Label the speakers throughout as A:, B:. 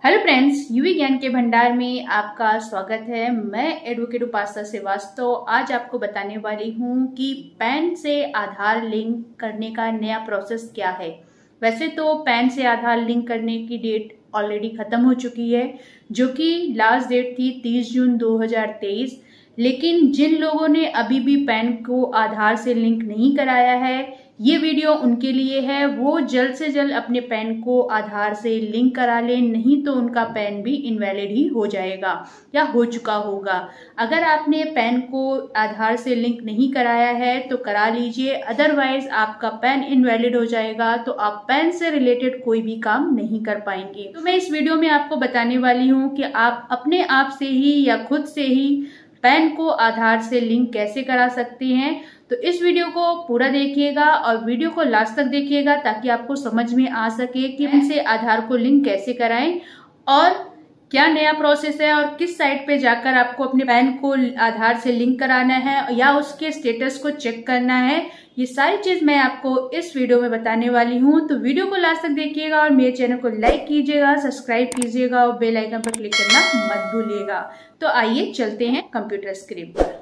A: Hello friends, UV ज्ञान के भंडार में आपका स्वागत है। मैं एडवोकेट उपासना श्रीवास्तव आज आपको बताने वाली हूं कि पैन से आधार लिंक करने का नया प्रोसेस क्या है। वैसे तो पैन से आधार लिंक करने की डेट ऑलरेडी खत्म हो चुकी है, जो कि लास्ट डेट थी 30 जून 2023। लेकिन जिन लोगों ने अभी भी पैन को आधार से लिंक नहीं कराया है, ये वीडियो उनके लिए है। वो जल्द से जल्द अपने पैन को आधार से लिंक करा लें, नहीं तो उनका पैन भी इनवैलिड ही हो जाएगा या हो चुका होगा। अगर आपने पैन को आधार से लिंक नहीं कराया है तो करा लीजिए, अदरवाइज आपका पैन इनवैलिड हो जाएगा, तो आप पैन से रिलेटेड कोई भी काम नहीं कर पाएंगे। तो मैं इस वीडियो में आपको बताने वाली हूँ कि आप अपने आप से ही या खुद से ही पैन को आधार से लिंक कैसे करा सकते हैं। तो इस वीडियो को पूरा देखिएगा और वीडियो को लास्ट तक देखिएगा ताकि आपको समझ में आ सके कि इनसे आधार को लिंक कैसे कराएं और क्या नया प्रोसेस है और किस साइट पे जाकर आपको अपने पैन को आधार से लिंक कराना है या उसके स्टेटस को चेक करना है। ये सारी चीज मैं आपको इस वीडियो में बताने वाली हूँ। तो वीडियो को लास्ट तक देखिएगा और मेरे चैनल को लाइक कीजिएगा, सब्सक्राइब कीजिएगा और बेल आइकन पर क्लिक करना मत भूलिएगा। तो आइए चलते हैं कंप्यूटर स्क्रीन पर।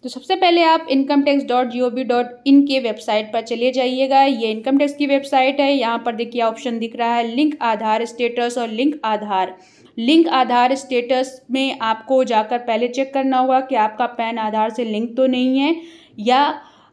A: तो सबसे पहले आप incometax.gov.in के वेबसाइट पर चले जाइएगा। ये इनकम टैक्स की वेबसाइट है। यहाँ पर देखिए ऑप्शन दिख रहा है लिंक आधार स्टेटस और लिंक आधार। लिंक आधार स्टेटस में आपको जाकर पहले चेक करना होगा कि आपका पैन आधार से लिंक तो नहीं है, या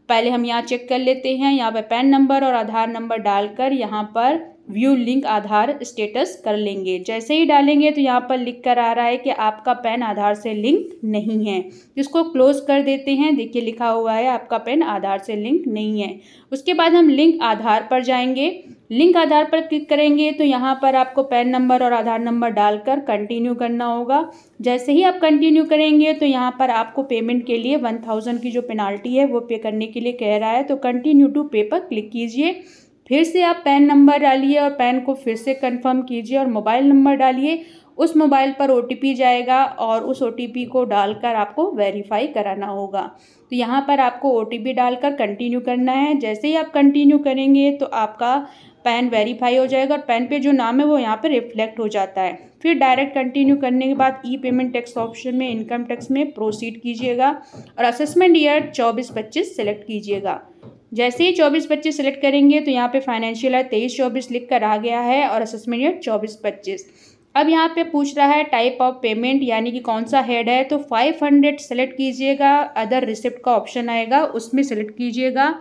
A: पहले हम यहाँ चेक कर लेते हैं। यहाँ पर पैन नंबर और आधार नंबर डालकर यहाँ पर व्यू लिंक आधार स्टेटस कर लेंगे। जैसे ही डालेंगे तो यहाँ पर लिख कर आ रहा है कि आपका पैन आधार से लिंक नहीं है। इसको क्लोज कर देते हैं। देखिए लिखा हुआ है आपका पैन आधार से लिंक नहीं है। उसके बाद हम लिंक आधार पर जाएंगे। लिंक आधार पर क्लिक करेंगे तो यहाँ पर आपको पैन नंबर और आधार नंबर डालकर कंटिन्यू करना होगा। जैसे ही आप कंटिन्यू करेंगे तो यहाँ पर आपको पेमेंट के लिए 1000 की जो पेनाल्टी है वो पे करने के लिए कह रहा है। तो कंटिन्यू टू पे पर क्लिक कीजिए। फिर से आप पैन नंबर डालिए और पैन को फिर से कंफर्म कीजिए और मोबाइल नंबर डालिए। उस मोबाइल पर OTP जाएगा और उस OTP को डालकर आपको वेरीफाई कराना होगा। तो यहाँ पर आपको OTP डालकर कंटिन्यू करना है। जैसे ही आप कंटिन्यू करेंगे तो आपका पैन वेरीफाई हो जाएगा और पैन पे जो नाम है वो यहाँ पे रिफ्लेक्ट हो जाता है। फिर डायरेक्ट कंटिन्यू करने के बाद ई पेमेंट टैक्स ऑप्शन में इनकम टैक्स में प्रोसीड कीजिएगा और असेसमेंट ईयर 24-25 सेलेक्ट कीजिएगा। जैसे ही 24-25 सेलेक्ट करेंगे तो यहाँ पे फाइनेंशियल ईयर 23-24 लिख कर आ गया है और असेसमेंट ईयर 24-25। अब यहाँ पे पूछ रहा है टाइप ऑफ पेमेंट, यानी कि कौन सा हेड है। तो 500 सेलेक्ट कीजिएगा। अदर रिसिप्ट का ऑप्शन आएगा उसमें सेलेक्ट कीजिएगा।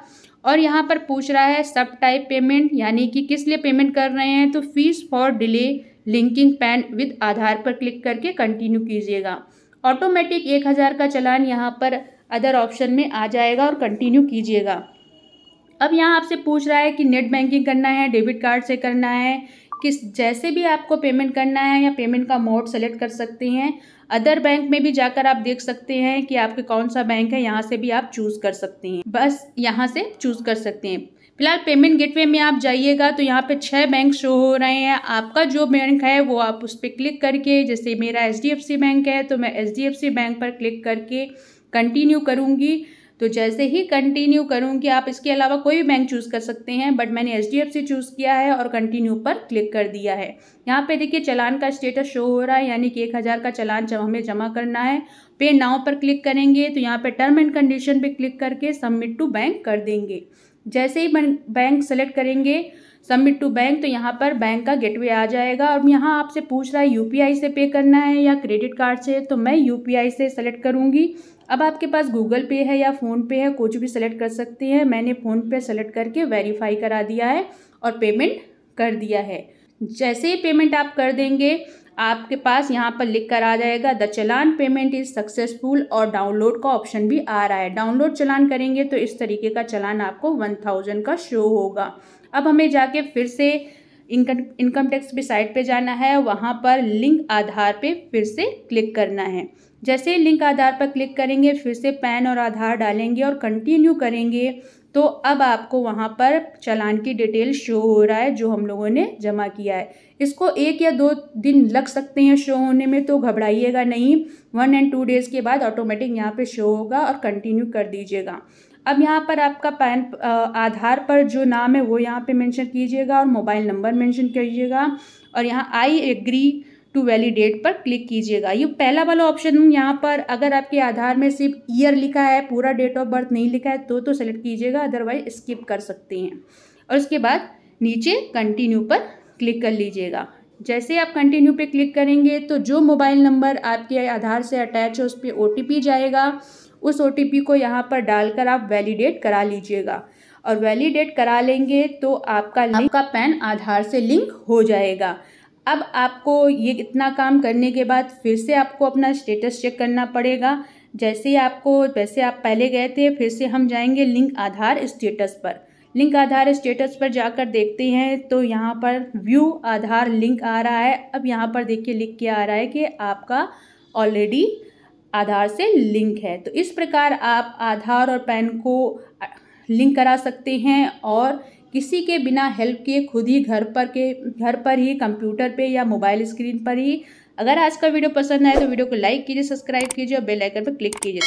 A: और यहाँ पर पूछ रहा है सब टाइप पेमेंट, यानी कि किस लिए पेमेंट कर रहे हैं। तो fees for delay linking PAN with Aadhaar पर क्लिक करके कंटिन्यू कीजिएगा। ऑटोमेटिक 1000 का चालान यहाँ पर अदर ऑप्शन में आ जाएगा और कंटिन्यू कीजिएगा। अब यहाँ आपसे पूछ रहा है कि नेट बैंकिंग करना है, डेबिट कार्ड से करना है, किस जैसे भी आपको पेमेंट करना है या पेमेंट का मोड सेलेक्ट कर सकते हैं। अदर बैंक में भी जाकर आप देख सकते हैं कि आपके कौन सा बैंक है, यहाँ से भी आप चूज़ कर सकते हैं। बस यहाँ से चूज़ कर सकते हैं। फिलहाल पेमेंट गेटवे में आप जाइएगा तो यहाँ पे 6 बैंक शो हो रहे हैं। आपका जो बैंक है वो आप उस पर क्लिक करके, जैसे मेरा HDFC बैंक है तो मैं HDFC बैंक पर क्लिक करके कंटिन्यू करूँगी। तो जैसे ही कंटिन्यू करूँगी, आप इसके अलावा कोई भी बैंक चूज़ कर सकते हैं, बट मैंने HDFC चूज़ किया है और कंटिन्यू पर क्लिक कर दिया है। यहाँ पे देखिए चालान का स्टेटस शो हो रहा है, यानी कि 1000 का चालान जब हमें जमा करना है। पे नाउ पर क्लिक करेंगे तो यहाँ पे टर्म एंड कंडीशन पे क्लिक करके सबमिट टू बैंक कर देंगे। जैसे ही बैंक सेलेक्ट करेंगे सबमिट टू बैंक तो यहाँ पर बैंक का गेटवे आ जाएगा। और यहाँ आपसे पूछ रहा है UPI से पे करना है या क्रेडिट कार्ड से, तो मैं UPI से सेलेक्ट करूँगी। अब आपके पास गूगल पे है या फ़ोन पे है, कुछ भी सेलेक्ट कर सकते हैं। मैंने फ़ोन पे सेलेक्ट करके वेरीफाई करा दिया है और पेमेंट कर दिया है। जैसे ही पेमेंट आप कर देंगे आपके पास यहाँ पर लिख कर आ जाएगा the challan payment is successful और डाउनलोड का ऑप्शन भी आ रहा है। डाउनलोड चालान करेंगे तो इस तरीके का चालान आपको 1000 का शो होगा। अब हमें जाके फिर से इनकम टैक्स की साइट पे जाना है, वहाँ पर लिंक आधार पे फिर से क्लिक करना है। जैसे ही लिंक आधार पर क्लिक करेंगे फिर से पैन और आधार डालेंगे और कंटिन्यू करेंगे तो अब आपको वहाँ पर चालान की डिटेल शो हो रहा है जो हम लोगों ने जमा किया है। इसको 1 या 2 दिन लग सकते हैं शो होने में, तो घबराइएगा नहीं। 1 और 2 डेज़ के बाद ऑटोमेटिक यहाँ पे शो होगा और कंटिन्यू कर दीजिएगा। अब यहाँ पर आपका आधार पर जो नाम है वो यहाँ पे मेंशन कीजिएगा और मोबाइल नंबर मेंशन कीजिएगा और यहाँ आई एग्री टू वैलिडेट पर क्लिक कीजिएगा। ये पहला वाला ऑप्शन यहाँ पर अगर आपके आधार में सिर्फ ईयर लिखा है, पूरा डेट ऑफ बर्थ नहीं लिखा है तो सेलेक्ट कीजिएगा, अदरवाइज स्किप कर सकते हैं। और उसके बाद नीचे कंटिन्यू पर क्लिक कर लीजिएगा। जैसे आप कंटिन्यू पे क्लिक करेंगे तो जो मोबाइल नंबर आपके आधार से अटैच है उस पर OTP जाएगा। उस OTP को यहाँ पर डालकर आप वैलिडेट करा लीजिएगा और वैलिडेट करा लेंगे तो आपका पैन आधार से लिंक हो जाएगा। अब आपको ये इतना काम करने के बाद फिर से आपको अपना स्टेटस चेक करना पड़ेगा। वैसे आप पहले गए थे, फिर से हम जाएंगे लिंक आधार स्टेटस पर। लिंक आधार स्टेटस पर जाकर देखते हैं तो यहाँ पर व्यू आधार लिंक आ रहा है। अब यहाँ पर देखिए लिख के आ रहा है कि आपका ऑलरेडी आधार से लिंक है। तो इस प्रकार आप आधार और पैन को लिंक करा सकते हैं और किसी के बिना हेल्प किए खुद ही घर पर ही कंप्यूटर पे या मोबाइल स्क्रीन पर ही। अगर आज का वीडियो पसंद आए तो वीडियो को लाइक कीजिए, सब्सक्राइब कीजिए और बेल आइकन पर क्लिक कीजिए।